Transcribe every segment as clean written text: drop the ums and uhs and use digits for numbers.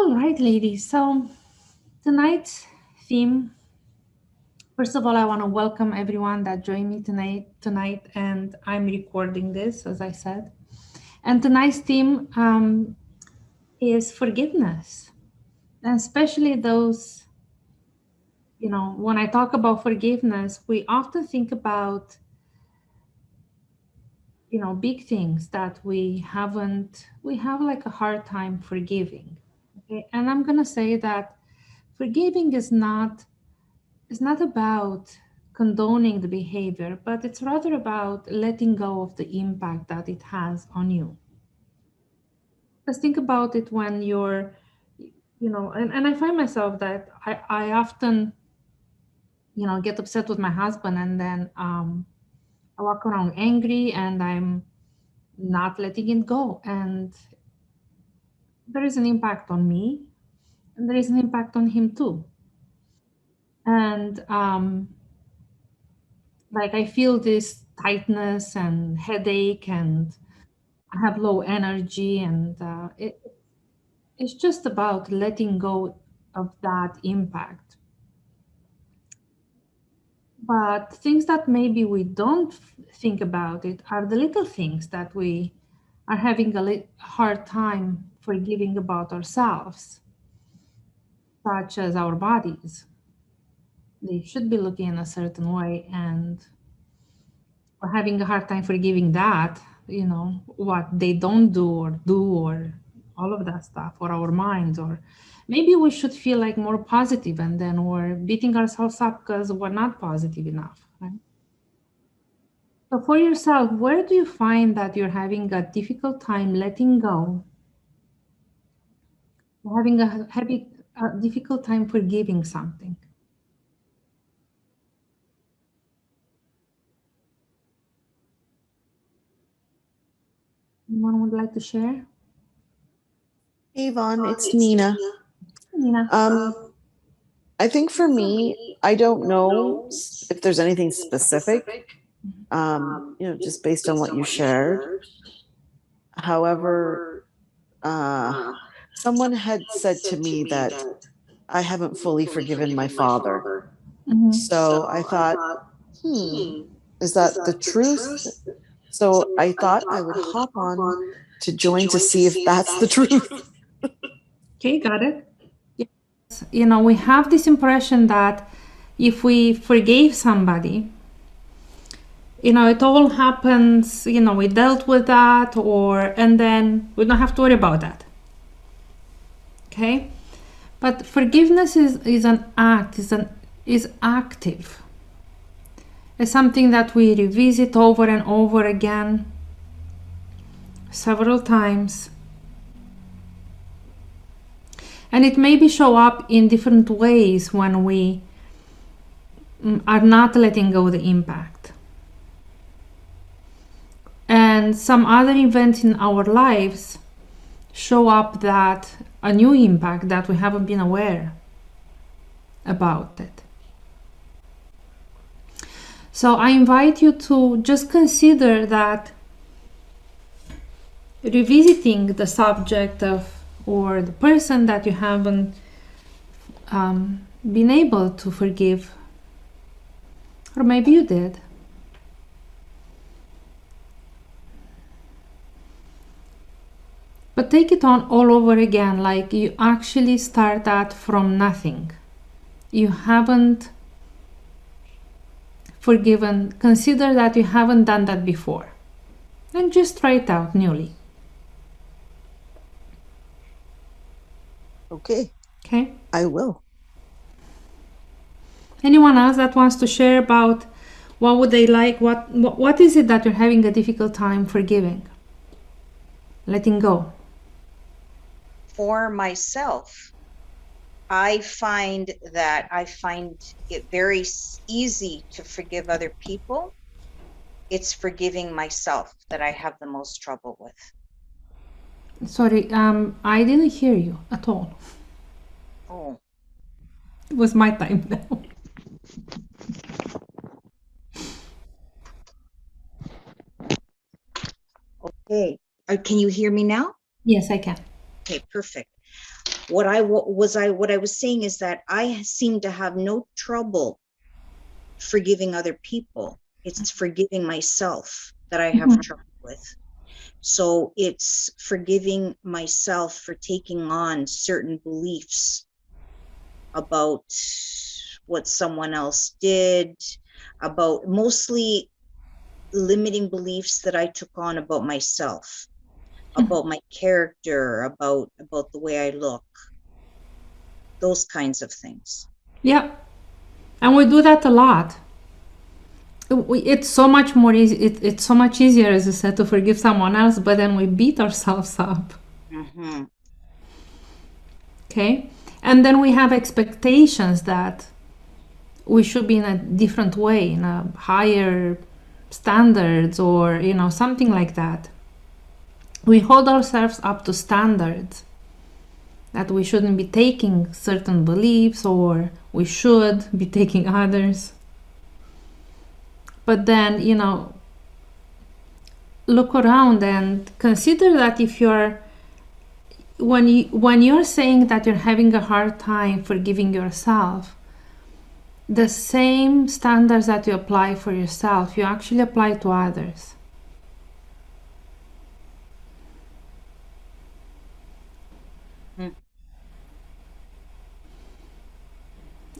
All right, ladies. So tonight's theme. First of all, I want to welcome everyone that joined me tonight, and I'm recording this, as I said. And tonight's theme is forgiveness, and especially those. When I talk about forgiveness, we often think about big things that we have like a hard time forgiving. Okay, and I'm gonna say that forgiving is not about condoning the behavior, but it's rather about letting go of the impact that it has on you. Just think about it when and I find myself that I often, get upset with my husband, and then I walk around angry and I'm not letting it go. And there is an impact on me, and there is an impact on him too. And like I feel this tightness and headache, and I have low energy, and it's just about letting go of that impact. But things that maybe we don't think about it are the little things that we are having a hard time forgiving about ourselves, such as our bodies. They should be looking in a certain way, and we're having a hard time forgiving that, what they don't do, or all of that stuff, or our minds, or maybe we should feel like more positive, and then we're beating ourselves up because we're not positive enough, right? So for yourself, where do you find that you're having a difficult time letting go, having a difficult time forgiving something? Anyone would like to share? Yvonne, it's Nina. Nina. I think for me, I don't know if there's anything specific, just based on what you shared. However, uh, someone had said to me that I haven't fully forgiven my father. Mhm. So I thought, is that the truth? So I thought I would hop on to join to see if that's the truth. Okay, got it. We have this impression that if we forgave somebody, it all happens, we dealt with that, and then we don't have to worry about that. Okay? But forgiveness is an act, is active. It's something that we revisit over and over again, several times. And it maybe show up in different ways when we are not letting go of the impact. And some other events in our lives show up that a new impact that we haven't been aware about it. So I invite you to just consider that revisiting the subject of or the person that you haven't been able to forgive, or maybe you did. But take it on all over again, like you actually start out from nothing. You haven't forgiven, consider that you haven't done that before. And just try it out newly. Okay. Okay? I will. Anyone else that wants to share about what would they like? What is it that you're having a difficult time forgiving? Letting go. For myself, I find it very easy to forgive other people. It's forgiving myself that I have the most trouble with. Sorry, I didn't hear you at all. Oh. It was my time now. Okay. Can you hear me now? Yes, I can. Okay, perfect. what I was saying is that I seem to have no trouble forgiving other people. It's forgiving myself that I have trouble with. So it's forgiving myself for taking on certain beliefs about what someone else did, about mostly limiting beliefs that I took on about myself, about my character, about the way I look, those kinds of things. Yeah. And we do that a lot. It's so much more easy. It's so much easier, as I said, to forgive someone else, but then we beat ourselves up. Mm-hmm. Okay? And then we have expectations that we should be in a different way, in a higher standards, or, you know, something like that. We hold ourselves up to standards that we shouldn't be taking certain beliefs, or we should be taking others. But then, you know, look around and consider that if you're when you're saying that you're having a hard time forgiving yourself, the same standards that you apply for yourself, you actually apply to others.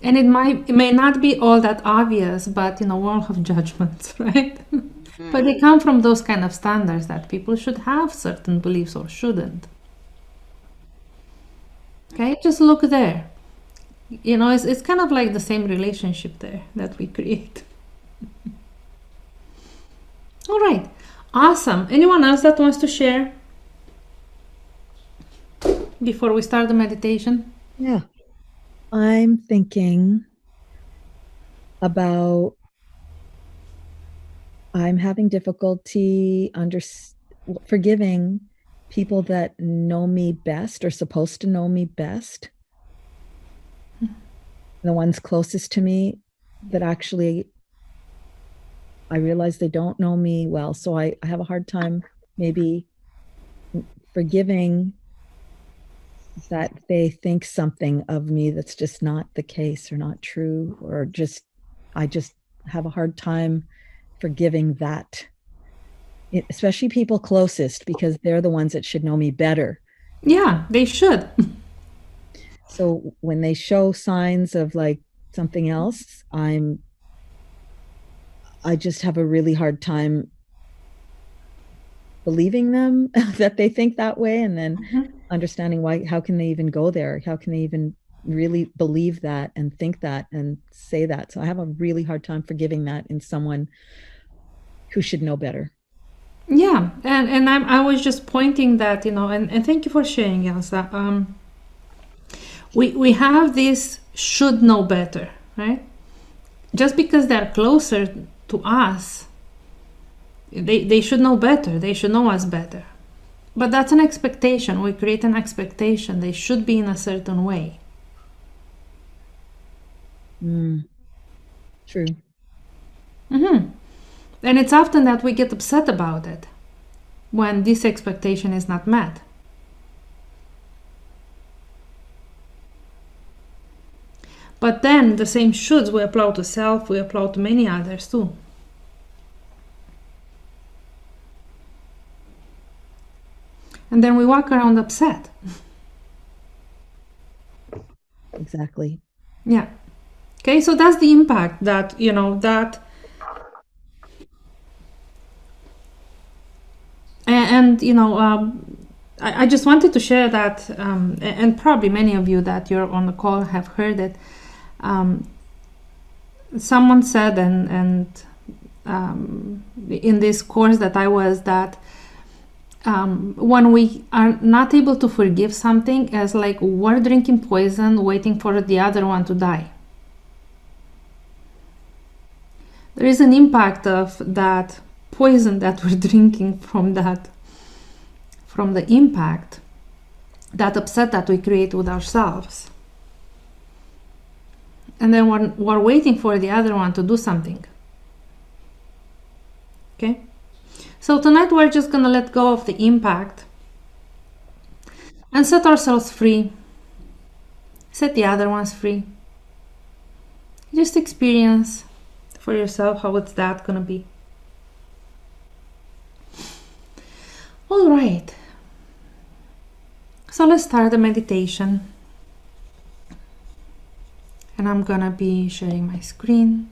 And it may not be all that obvious, but, you know, we all have judgments, right? But they come from those kind of standards that people should have certain beliefs or shouldn't. Okay, just look there. You know, it's kind of like the same relationship there that we create. All right, awesome. Anyone else that wants to share before we start the meditation? Yeah. I'm thinking about I'm having difficulty forgiving people that know me best or supposed to know me best. The ones closest to me that actually I realize they don't know me well. So I have a hard time maybe forgiving that they think something of me that's just not the case or not true, or I just have a hard time forgiving that. Especially people closest, because they're the ones that should know me better. Yeah, they should. So when they show signs of like something else, I just have a really hard time believing them that they think that way, and then understanding how can they even go there? How can they even really believe that and think that and say that? So I have a really hard time forgiving that in someone who should know better. Yeah, and I was just pointing that, you know, and thank you for sharing, Elsa. We have this should know better, right? Just because they're closer to us, they should know better. They should know us better. But that's an expectation. We create an expectation. They should be in a certain way. True. And it's often that we get upset about it when this expectation is not met. But then the same shoulds we apply to self, we apply to many others too. And then we walk around upset. Exactly. Yeah. Okay, so that's the impact that, you know, that. And you know, I just wanted to share that, and probably many of you that you're on the call have heard it. Someone said, and in this course that I was, that when we are not able to forgive something, as like we're drinking poison waiting for the other one to die. There is an impact of that poison that we're drinking from the impact, that upset that we create with ourselves. And then we're waiting for the other one to do something. Okay? So tonight we're just going to let go of the impact and set ourselves free set the other ones free. Just experience for yourself how it's that gonna be. All right, so let's start the meditation. And I'm gonna be sharing my screen.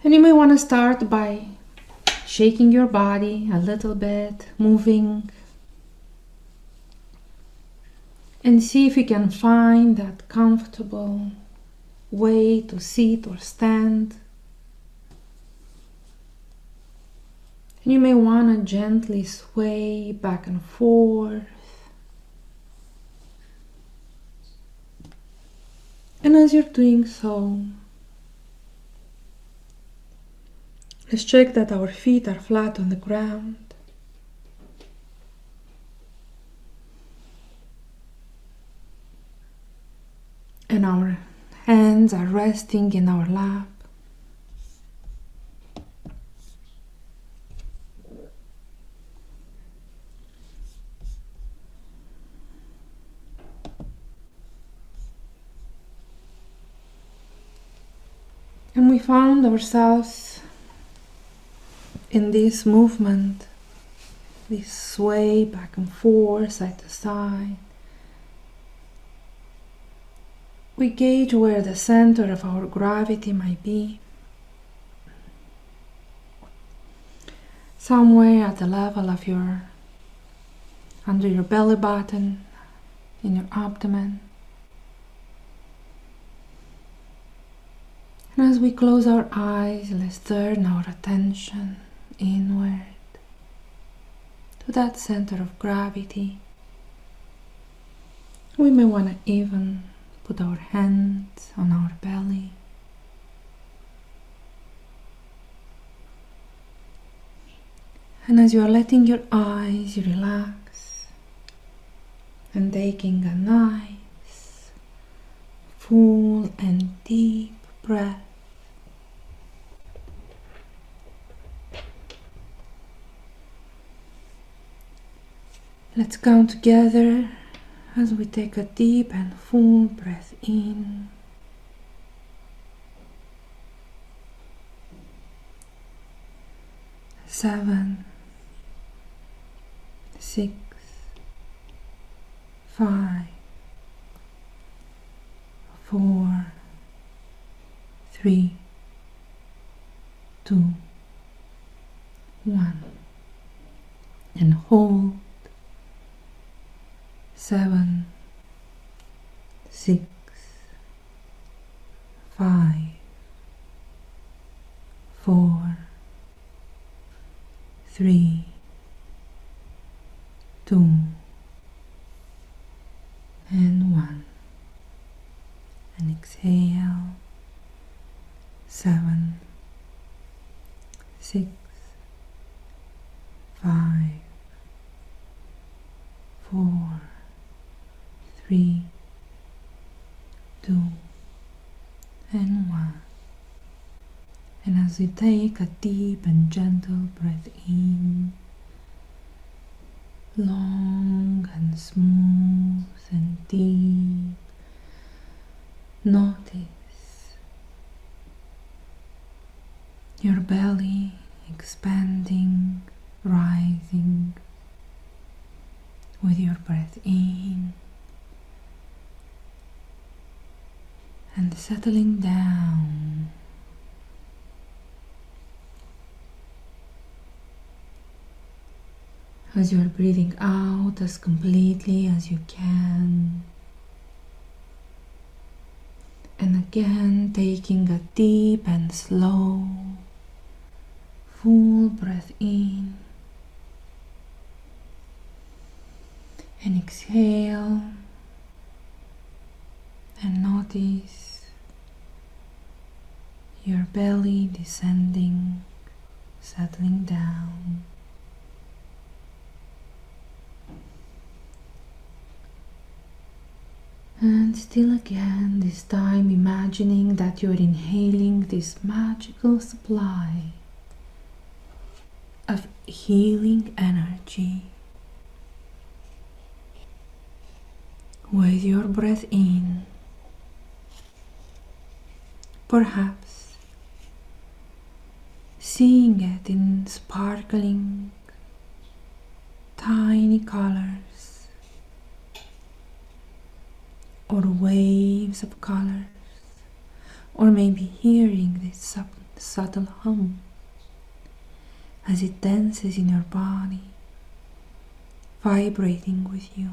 And you may want to start by shaking your body a little bit, moving, and see if you can find that comfortable way to sit or stand. And you may want to gently sway back and forth. And as you're doing so, let's check that our feet are flat on the ground. And our hands are resting in our lap. And we found ourselves in this movement, this sway back and forth, side to side. We gauge where the center of our gravity might be. Somewhere at the level of under your belly button, in your abdomen. And as we close our eyes, let's turn our attention inward to that center of gravity. We may want to even put our hands on our belly. And as you are letting your eyes relax and taking a nice, full and deep breath, let's count together as we take a deep and full breath in. 7, 6, 5, 4, 3, 2, 1. And hold. 7, 6, 5, 4, 3, 2, and 1. And exhale. 7, 6, 5, 4, 3, 2, and 1. And as you take a deep and gentle breath in, long and smooth and deep, notice your belly expanding, rising with your breath in, and settling down. As you are breathing out as completely as you can. And again, taking a deep and slow, full breath in. And exhale. And notice your belly descending settling down. And still again, this time imagining that you're inhaling this magical supply of healing energy with your breath in. Perhaps seeing it in sparkling, tiny colors or waves of colors, or maybe hearing this subtle hum as it dances in your body, vibrating with you,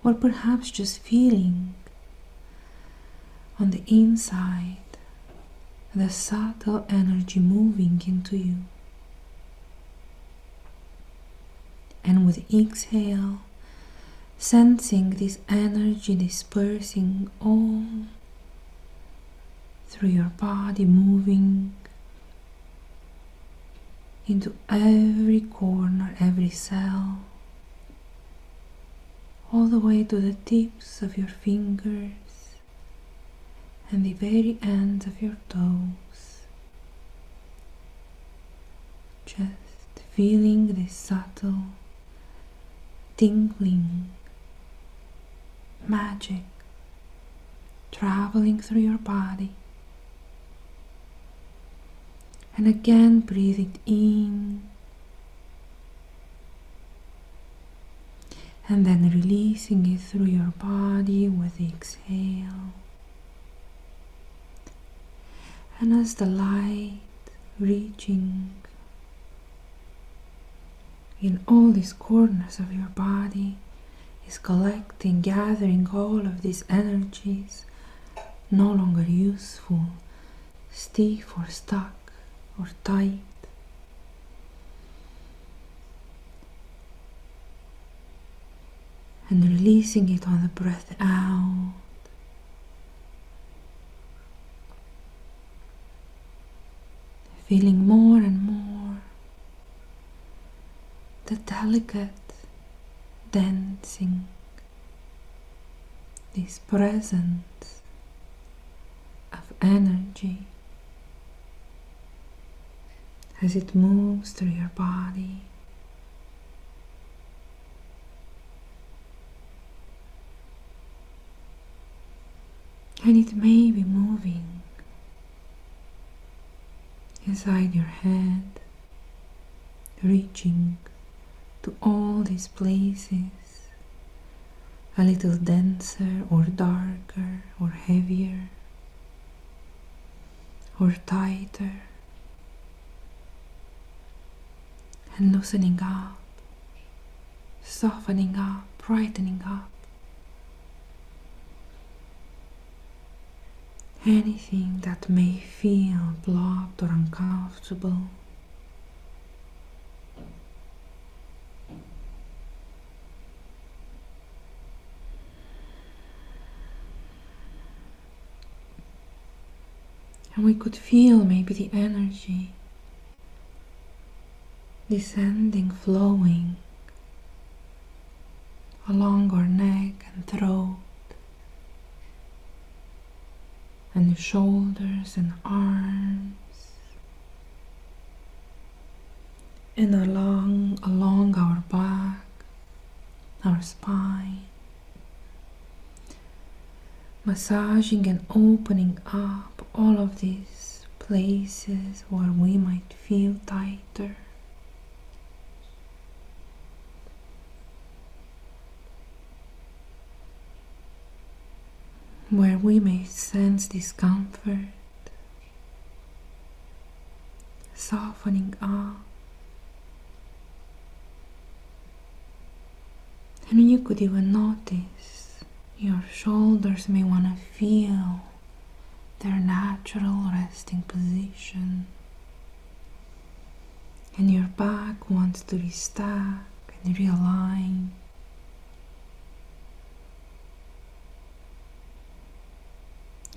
or perhaps just feeling on the inside the subtle energy moving into you. And with exhale, sensing this energy dispersing all through your body, moving into every corner, every cell, all the way to the tips of your fingers and the very ends of your toes. Just feeling this subtle tingling magic traveling through your body. And again, breathe it in and then releasing it through your body with the exhale. And as the light reaching in all these corners of your body is collecting, gathering all of these energies no longer useful, stiff or stuck or tight, and releasing it on the breath out. Feeling more and more the delicate dancing, this presence of energy as it moves through your body. And it may be moving inside your head, reaching to all these places, a little denser or darker or heavier or tighter, and loosening up, softening up, brightening up. Anything that may feel blocked or uncomfortable, and we could feel maybe the energy descending, flowing along our neck and throat and shoulders and arms and along our back, our spine, massaging and opening up all of these places where we might feel tighter. Where we may sense discomfort, softening up. And you could even notice your shoulders may want to feel their natural resting position, and your back wants to restack and realign.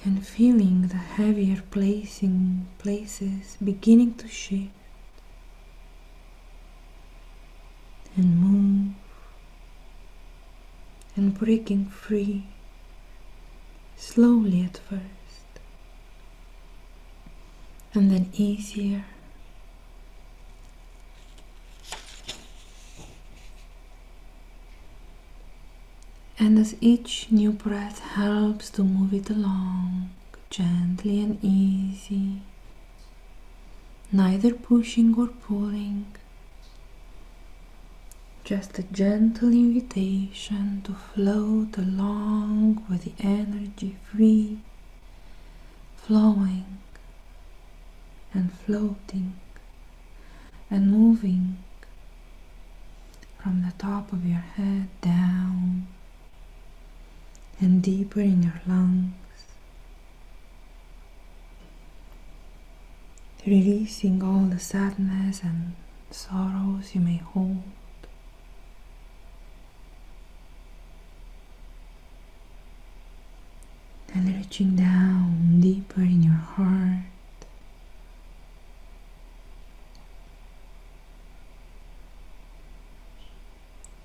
and feeling the heavier places beginning to shift and move and breaking free slowly at first and then easier. And as each new breath helps to move it along gently and easy, neither pushing or pulling, just a gentle invitation to float along with the energy, free, flowing and floating and moving from the top of your head down and deeper in your lungs, releasing all the sadness and sorrows you may hold. And reaching down deeper in your heart,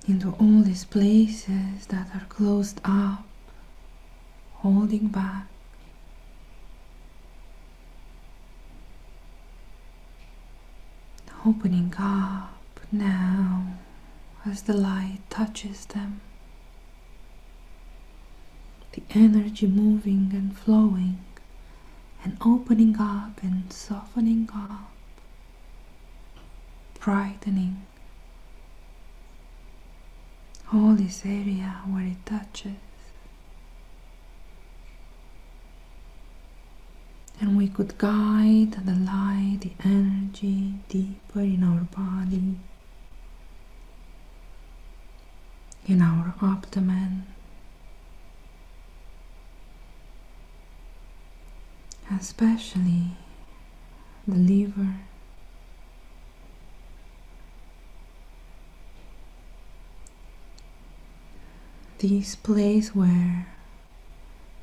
into all these places that are closed up, holding back. Opening up now as the light touches them. The energy moving and flowing and opening up and softening up, brightening all this area where it touches. And we could guide the light, the energy deeper in our body, in our abdomen, especially the liver, this place where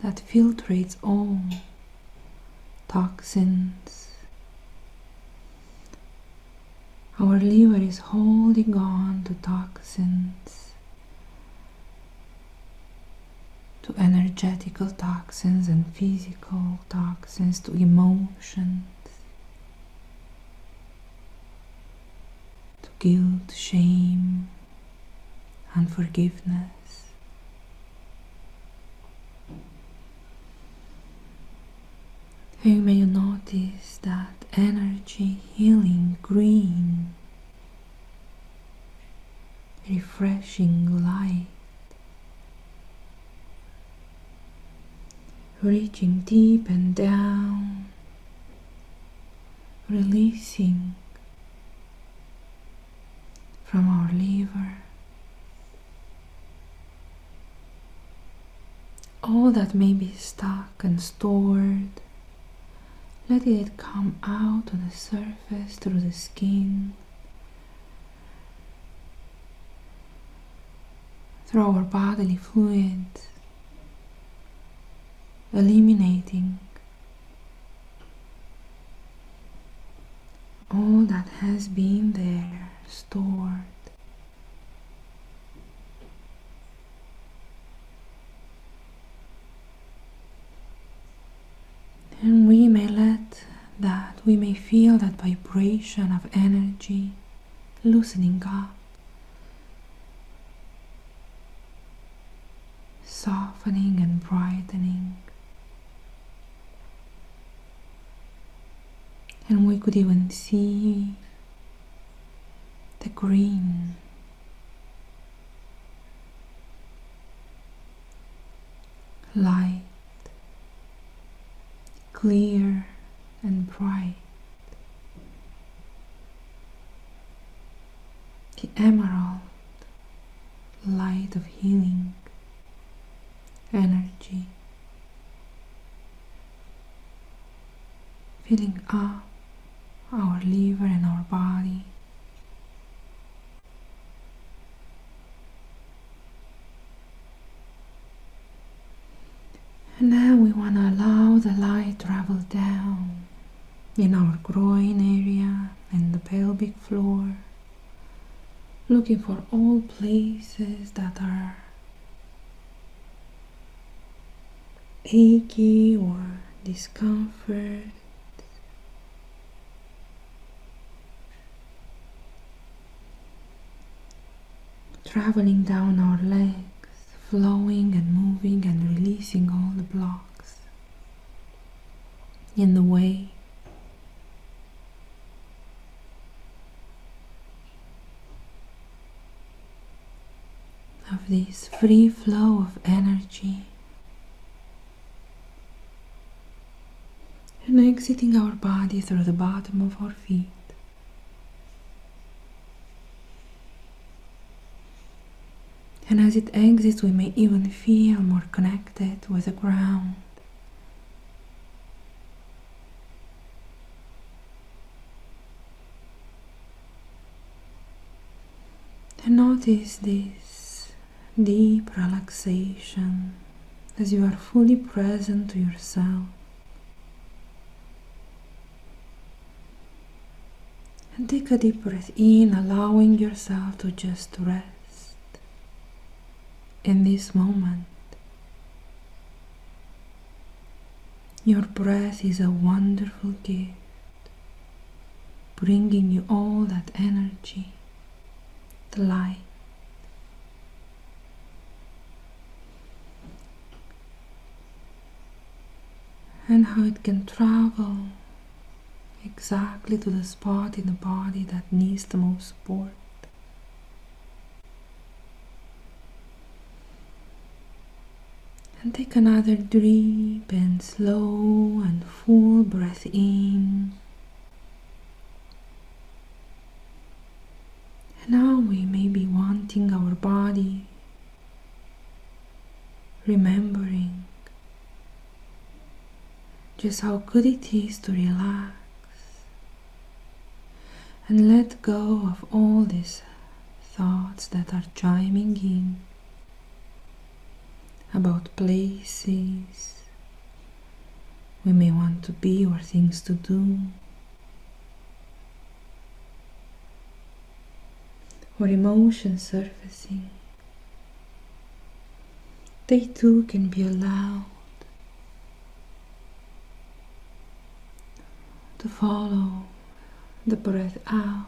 that filtrates all toxins. Our liver is holding on to toxins, to energetical toxins and physical toxins, to emotions, to guilt, shame, unforgiveness. You may notice that energy, healing, green, refreshing light, reaching deep and down, releasing from our liver all that may be stuck and stored. Let it come out to the surface through the skin, through our bodily fluids, eliminating all that has been there stored. And we may feel that vibration of energy loosening up, softening and brightening. And we could even see the green light, clear and bright, the emerald light of healing energy, filling up our liver and our body. And now we want to allow how the light travels down in our groin area and the pelvic floor, looking for all places that are achy or discomfort. Traveling down our legs, flowing and moving and releasing all the blocks in the way. Of this free flow of energy, and exiting our body through the bottom of our feet. And as it exits, we may even feel more connected with the ground. And notice this deep relaxation as you are fully present to yourself. And take a deep breath in, allowing yourself to just rest in this moment. Your breath is a wonderful gift, bringing you all that energy, the light. And how it can travel exactly to the spot in the body that needs the most support. And take another deep and slow and full breath in. And now we may be wanting our body, remembering just how good it is to relax and let go of all these thoughts that are chiming in about places we may want to be or things to do, or emotions surfacing. They too can be allowed to follow the breath out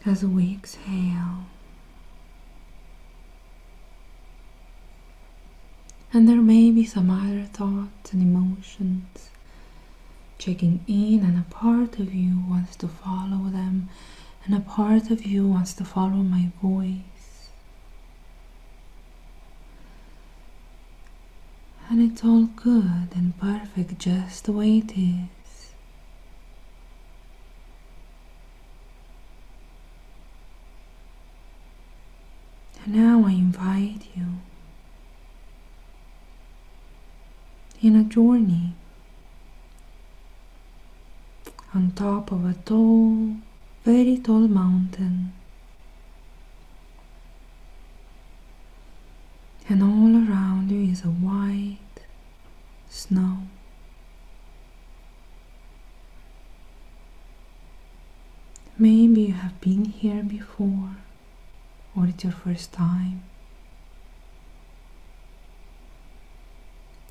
as we exhale. And there may be some other thoughts and emotions checking in, and a part of you wants to follow them, and a part of you wants to follow my voice. And it's all good and perfect just the way it is. And now I invite you in a journey on top of a tall, very tall mountain, and all around you is a white snow. Maybe you have been here before, or it's your first time.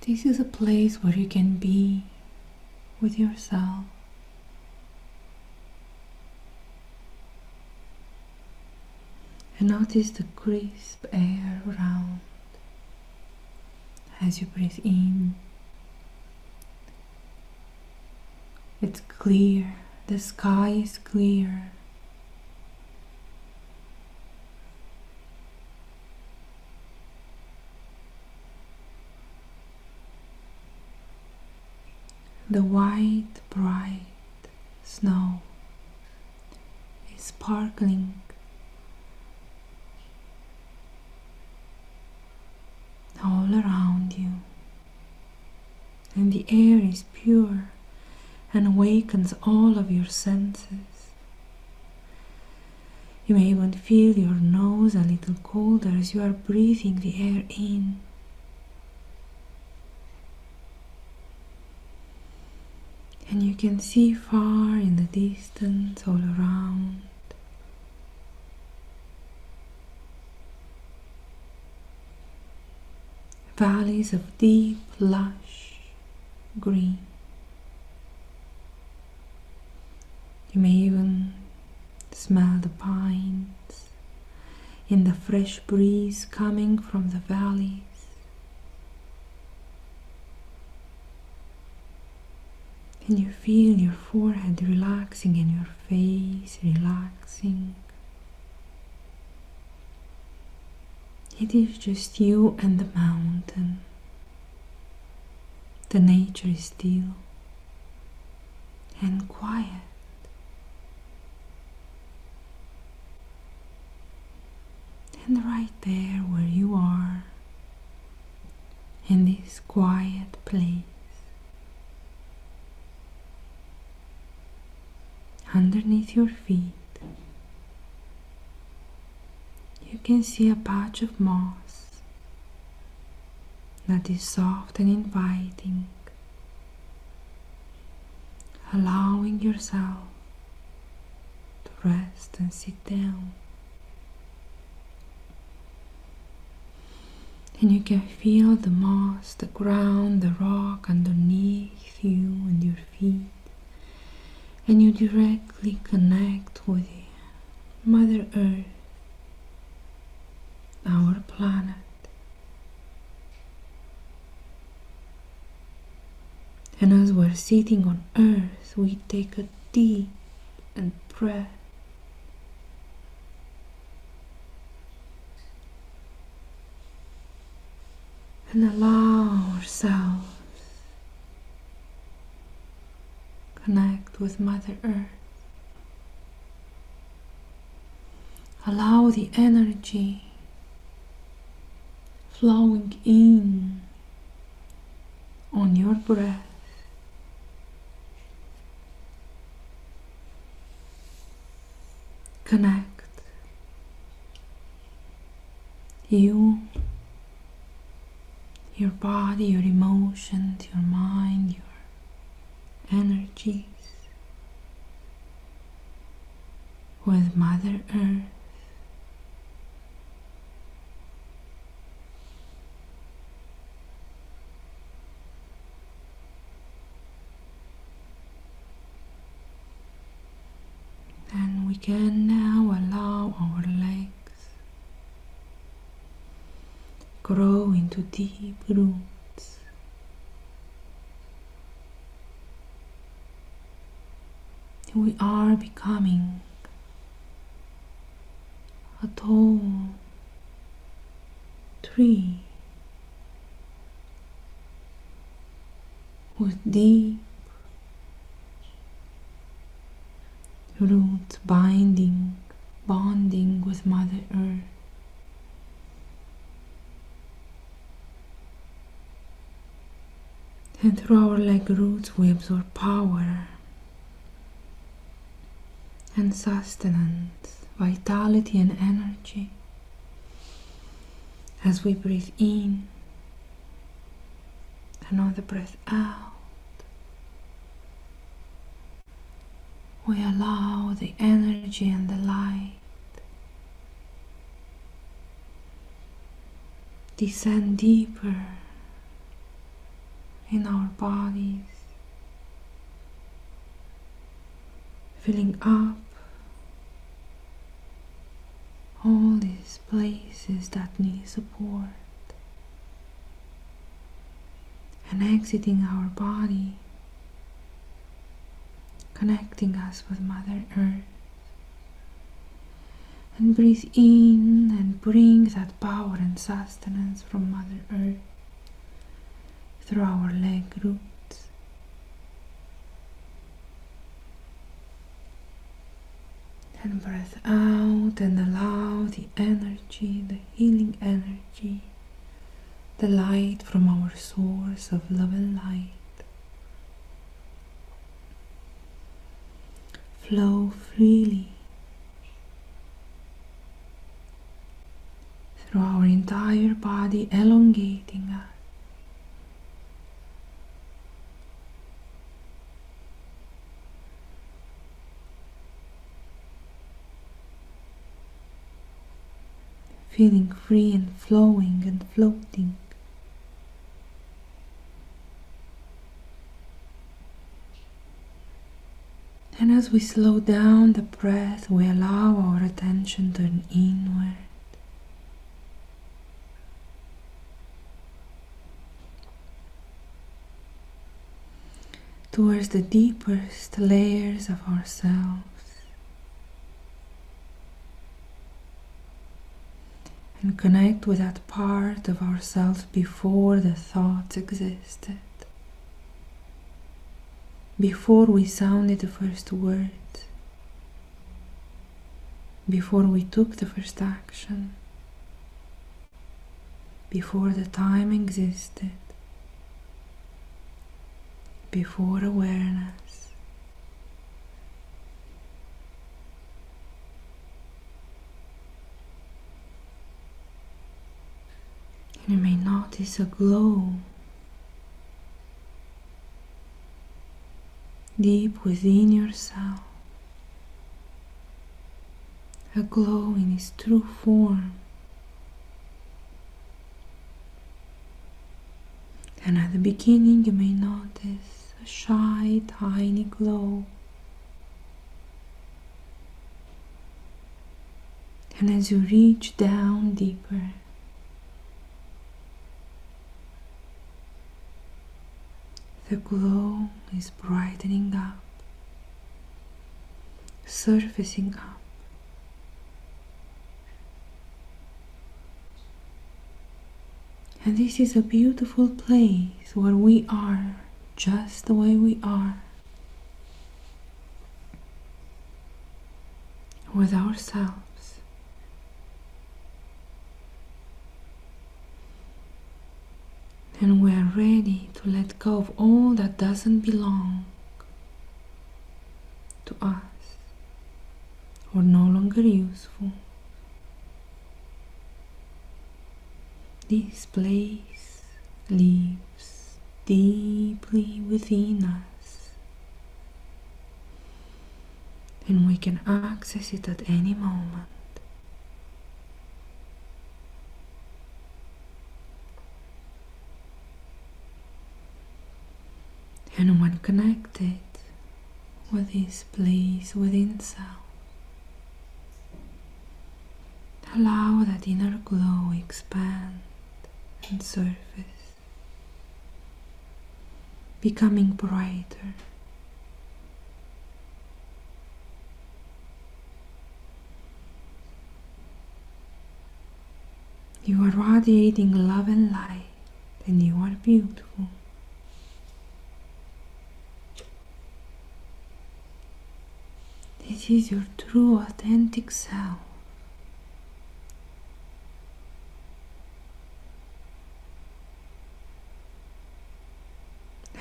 This is a place where you can be with yourself. And notice the crisp air around as you breathe in. It's clear, the sky is clear. The white, bright snow is sparkling all around you, and the air is pure and awakens all of your senses. You may even feel your nose a little colder as you are breathing the air in And you can see far in the distance, all around, valleys of deep, lush green. You may even smell the pines in the fresh breeze coming from the valleys. And you feel your forehead relaxing and your face relaxing. It is just you and the mountain. The nature is still and quiet. And right there where you are, in this quiet place, underneath your feet, you can see a patch of moss that is soft and inviting, allowing yourself to rest and sit down. And you can feel the moss, the ground, the rock underneath you and your feet. And you directly connect with Mother Earth, our planet. And as we're sitting on Earth, we take a deep and breath. And allow ourselves connect with Mother Earth. Allow the energy flowing in on your breath. Connect you, your body, your emotions, your mind, your energies with Mother Earth. And we can now allow our legs grow into deep roots. We are becoming a tall tree with deep roots bonding with Mother Earth. And through our leg roots we absorb power and sustenance, vitality and energy. As we breathe in, another breath out, we allow the energy and the light descend deeper in our bodies, filling up all these places that need support, and exiting our body, connecting us with Mother Earth. And breathe in and bring that power and sustenance from Mother Earth through our leg roots. And breath out and allow the energy, the healing energy, the light from our source of love and light flow freely through our entire body, elongating us. feeling free and flowing and floating. And as we slow down the breath, we allow our attention to turn inward. Towards the deepest layers of ourselves. And connect with that part of ourselves before the thoughts existed. Before we sounded the first word, before we took the first action, before the time existed, before awareness. And you may notice a glow deep within yourself, a glow in its true form. And at the beginning you may notice a shy, tiny glow. And as you reach down deeper, the glow is brightening up, surfacing up. And this is a beautiful place where we are just the way we are, with ourselves. And we are ready to let go of all that doesn't belong to us or no longer useful. This place lives deeply within us, and we can access it at any moment. And when connected with this place within self, allow that inner glow expand and surface, becoming brighter. You are radiating love and light, and you are beautiful. This is your true, authentic self.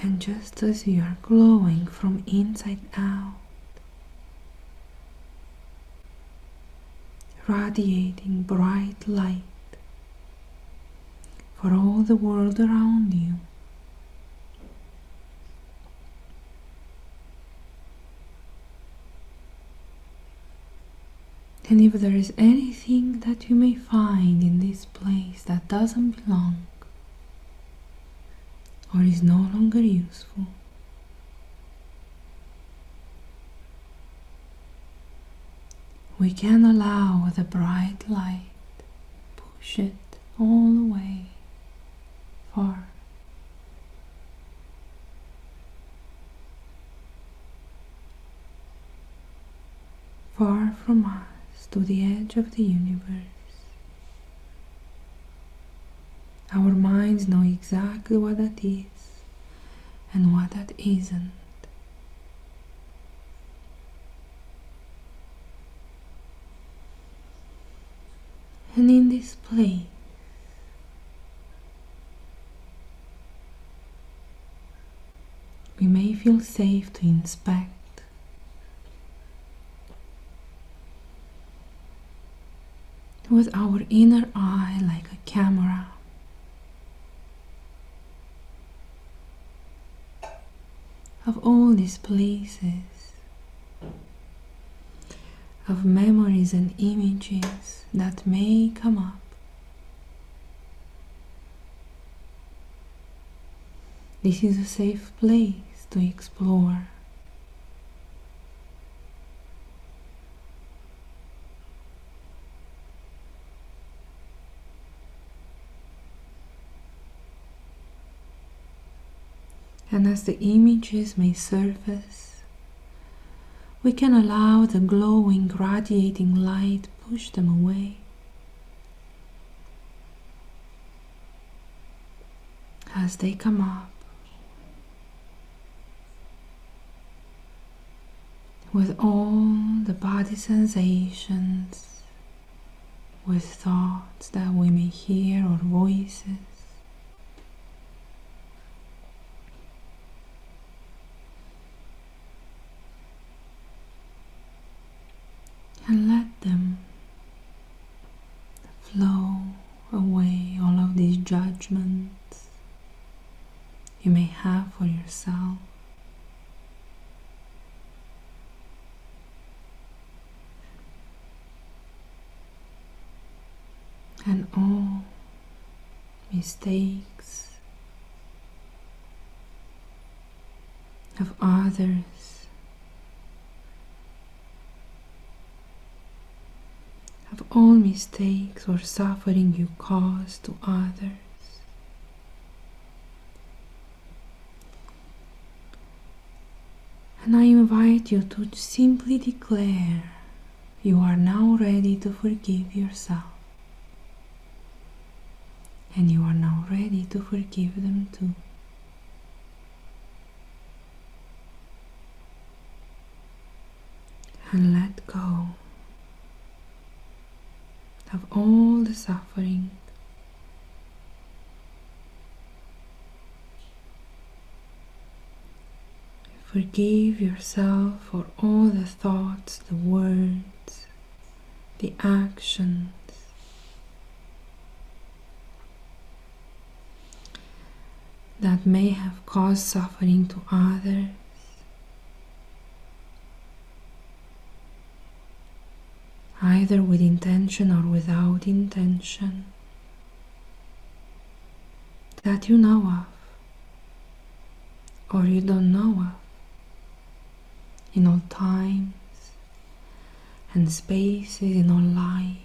And just as you are glowing from inside out, radiating bright light for all the world around you, and if there is anything that you may find in this place that doesn't belong or is no longer useful, we can allow the bright light push it all away far. Far from us, to the edge of the universe. Our minds know exactly what that is and what that isn't. And in this place, we may feel safe to inspect with our inner eye like a camera of all these places, of memories and images that may come up This is a safe place to explore. And as the images may surface, we can allow the glowing, radiating light push them away. As they come up, with all the body sensations, with thoughts that we may hear or voices, and let them flow away, all of these judgments you may have for yourself. And all mistakes of others, of all mistakes or suffering you cause to others. And I invite you to simply declare you are now ready to forgive yourself. And you are now ready to forgive them too. And let go of all the suffering. Forgive yourself for all the thoughts, the words, the actions that may have caused suffering to others. Either with intention or without intention, that you know of or you don't know of, in all times and spaces, in all lives.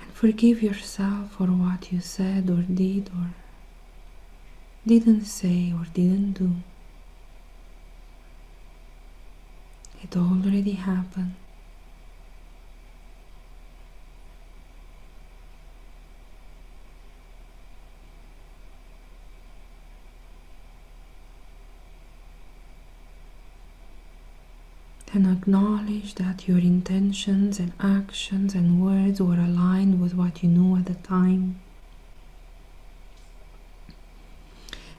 And forgive yourself for what you said or did or didn't say or didn't do. It already happened. And acknowledge that your intentions and actions and words were aligned with what you knew at the time.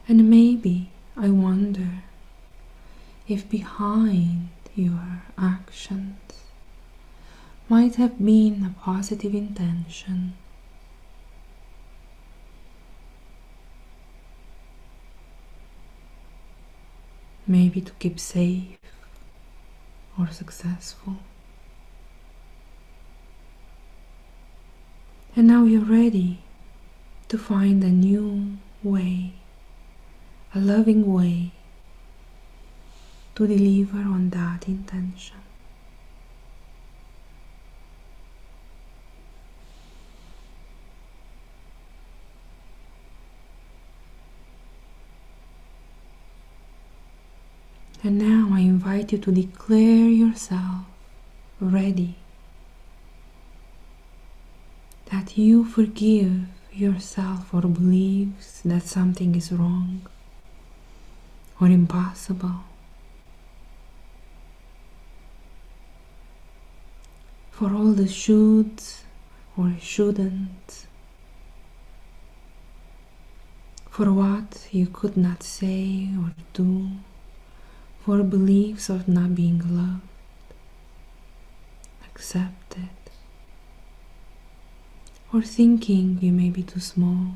And maybe, I wonder, if behind your actions might have been a positive intention. Maybe to keep safe or successful. And now you're ready to find a new way, a loving way to deliver on that intention. And now I invite you to declare yourself ready, that you forgive yourself for beliefs that something is wrong or impossible, for all the shoulds or shouldn't, for what you could not say or do, for beliefs of not being loved, accepted, or thinking you may be too small,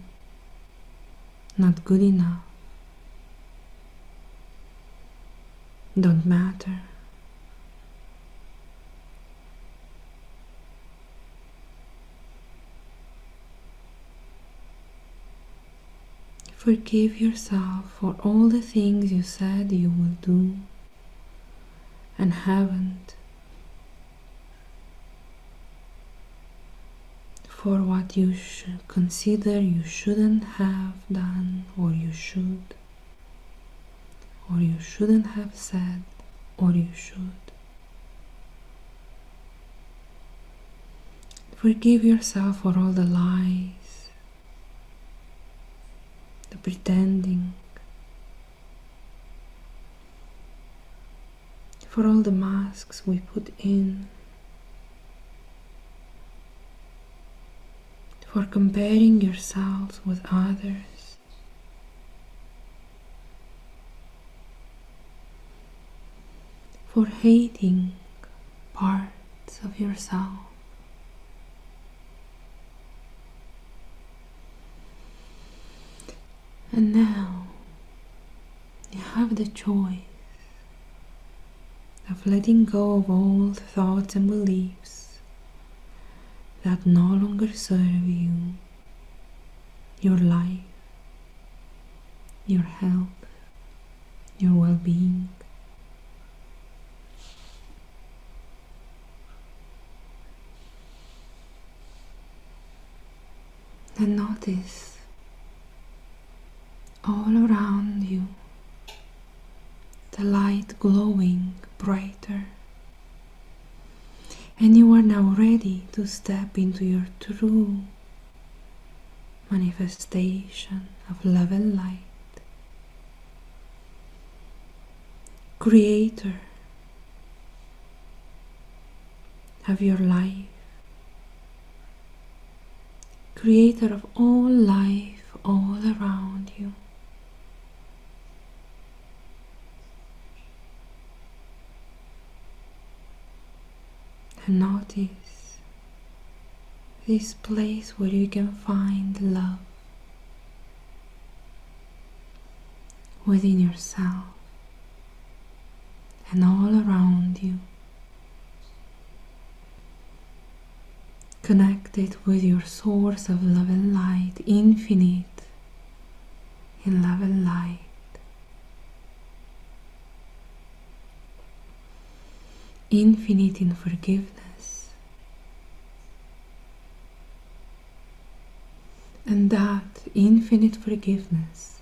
not good enough, don't matter. Forgive yourself for all the things you said you will do and haven't, for what you should consider you shouldn't have done, or you shouldn't have said, or you should. Forgive yourself for all the lies, the pretending, for all the masks we put in, for comparing yourselves with others, for hating parts of yourself. And now you have the choice of letting go of old thoughts and beliefs that no longer serve you, your life, your health, your well-being. And notice all around you the light glowing brighter, and you are now ready to step into your true manifestation of love and light. Creator of your life, creator of all life all around you. And notice this place where you can find love within yourself and all around you. Connected with your source of love and light, infinite in love and light. Infinite in forgiveness, and that infinite forgiveness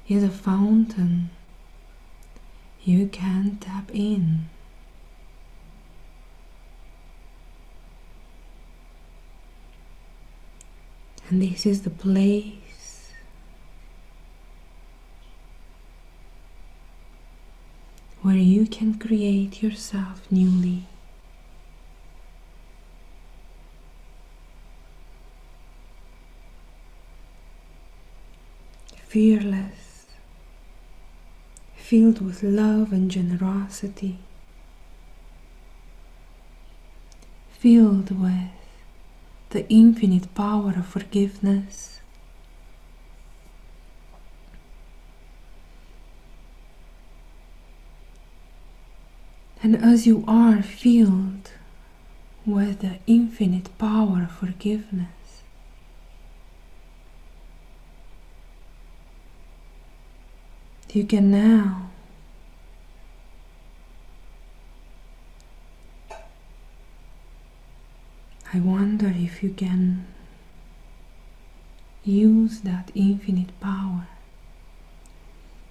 is a fountain you can tap in. And this is the place where you can create yourself newly. Fearless, filled with love and generosity, filled with the infinite power of forgiveness. And as you are filled with the infinite power of forgiveness, you can now I wonder if you can use that infinite power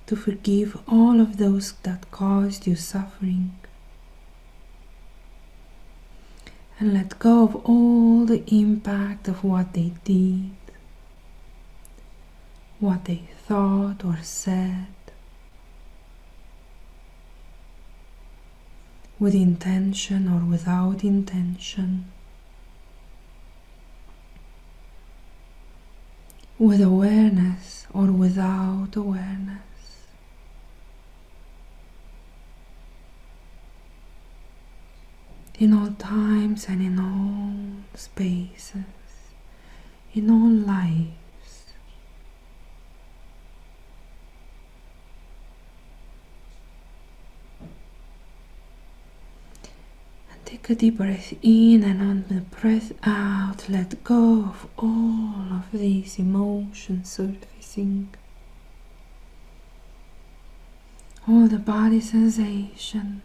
to forgive all of those that caused you suffering, and let go of all the impact of what they did, what they thought or said, with intention or without intention, with awareness or without awareness. In all times and in all spaces, in all lives. And take a deep breath in, and on the breath out, let go of all of these emotions surfacing. all the body sensations,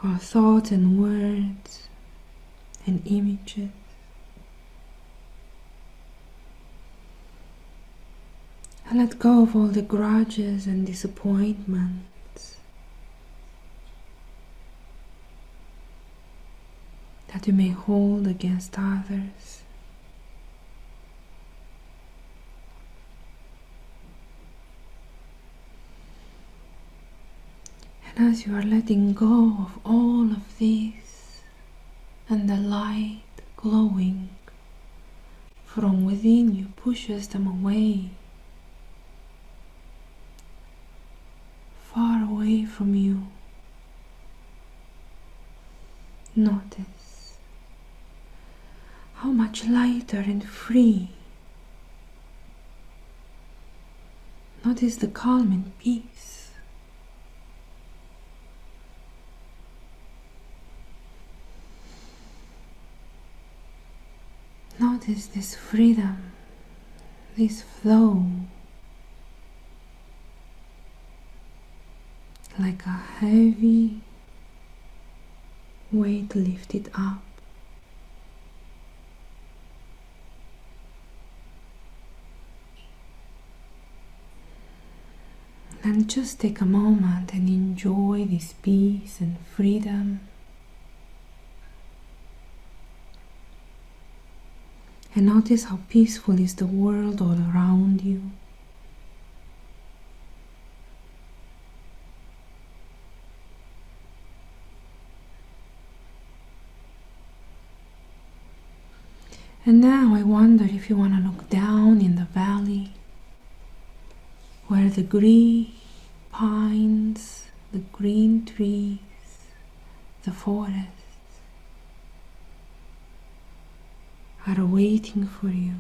all thoughts and words and images. And let go of all the grudges and disappointments that you may hold against others. And as you are letting go of all of this, and the light glowing from within you pushes them away, far away from you, notice how much lighter and free. Notice the calm and peace. Notice this freedom, this flow, like a heavy weight lifted up. And just take a moment and enjoy this peace and freedom. And notice how peaceful is the world all around you. And now I wonder if you want to look down in the valley where the green pines, the green trees, the forests are waiting for you.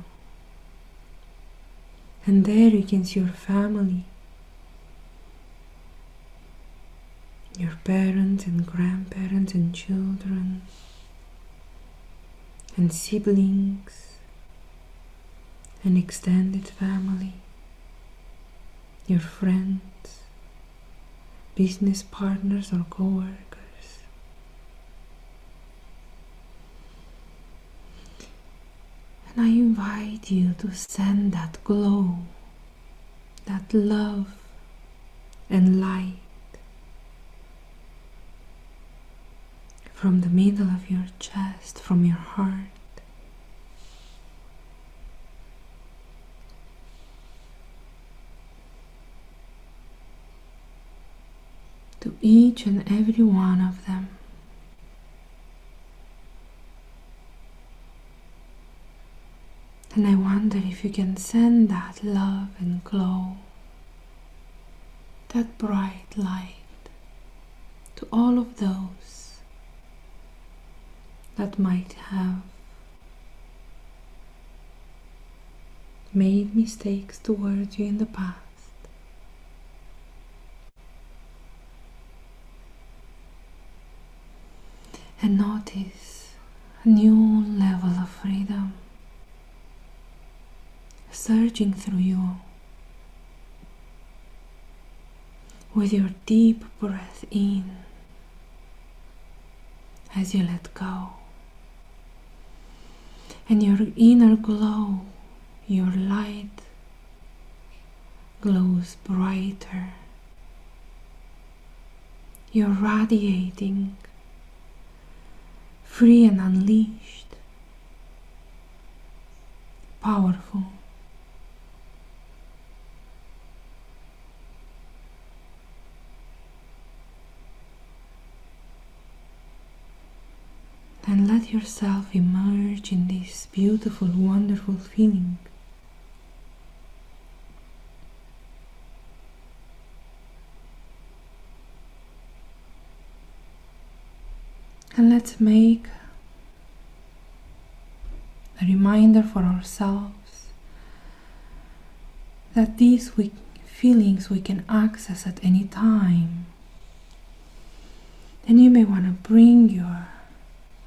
And there you can see your family, your parents and grandparents and children and siblings and extended family, your friends, business partners or co-workers. And I invite you to send that glow, that love and light from the middle of your chest, from your heart, to each and every one of them. And I wonder if you can send that love and glow, that bright light, to all of those that might have made mistakes towards you in the past. And notice a new level of freedom surging through you with your deep breath in as you let go. And your inner glow, your light glows brighter. You're radiating, free and unleashed, powerful. And let yourself emerge in this beautiful, wonderful feeling. And let's make a reminder for ourselves that these feelings we can access at any time. And you may want to bring your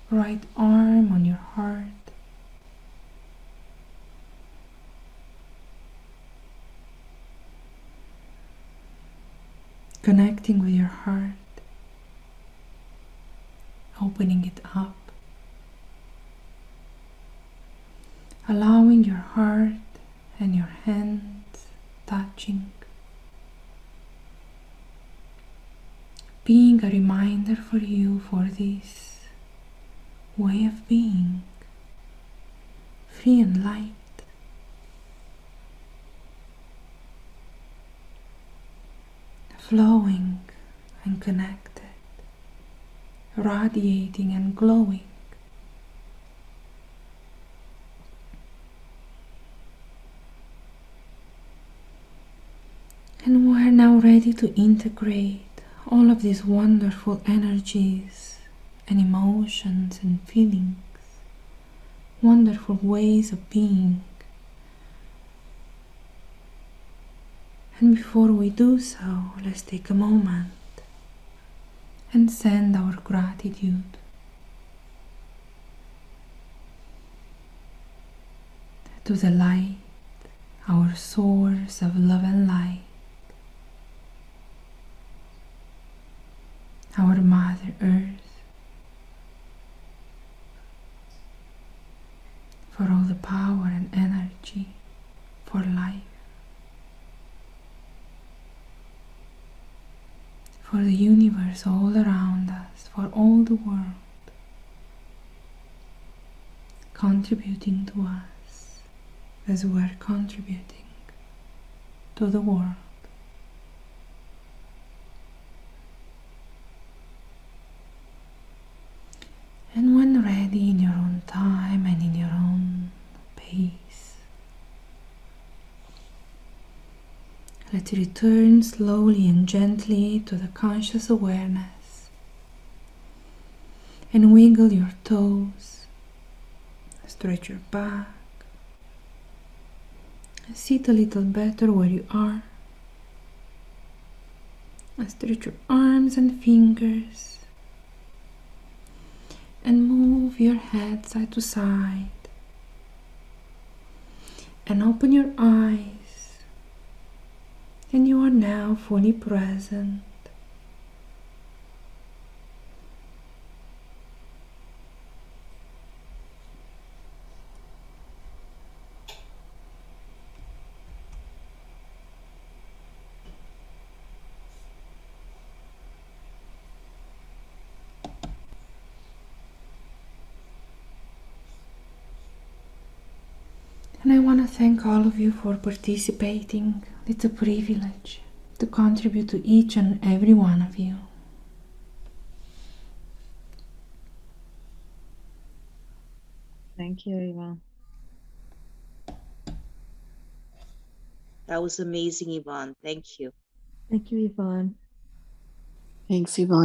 right arm on your heart connecting with your heart, opening it up, allowing your heart and your hands touching, being a reminder for you for this way of being, free and light, flowing and connected, radiating and glowing. And we're now ready to integrate all of these wonderful energies and emotions and feelings, wonderful ways of being. And before we do so, let's take a moment and send our gratitude to the light, our source of love and light, our Mother Earth, for all the power and energy for life, for the universe all around us, for all the world contributing to us as we're contributing to the world. And when ready, in your own time and in your own pace, let's return slowly and gently to the conscious awareness and wiggle your toes, stretch your back, sit a little better where you are, stretch your arms and fingers, and move your head side to side, and open your eyes, and you are now fully present. And I want to thank all of you for participating. It's a privilege to contribute to each and every one of you. Thank you, Yvonne. That was amazing, Yvonne. Thank you. Thank you, Yvonne. Thanks, Yvonne.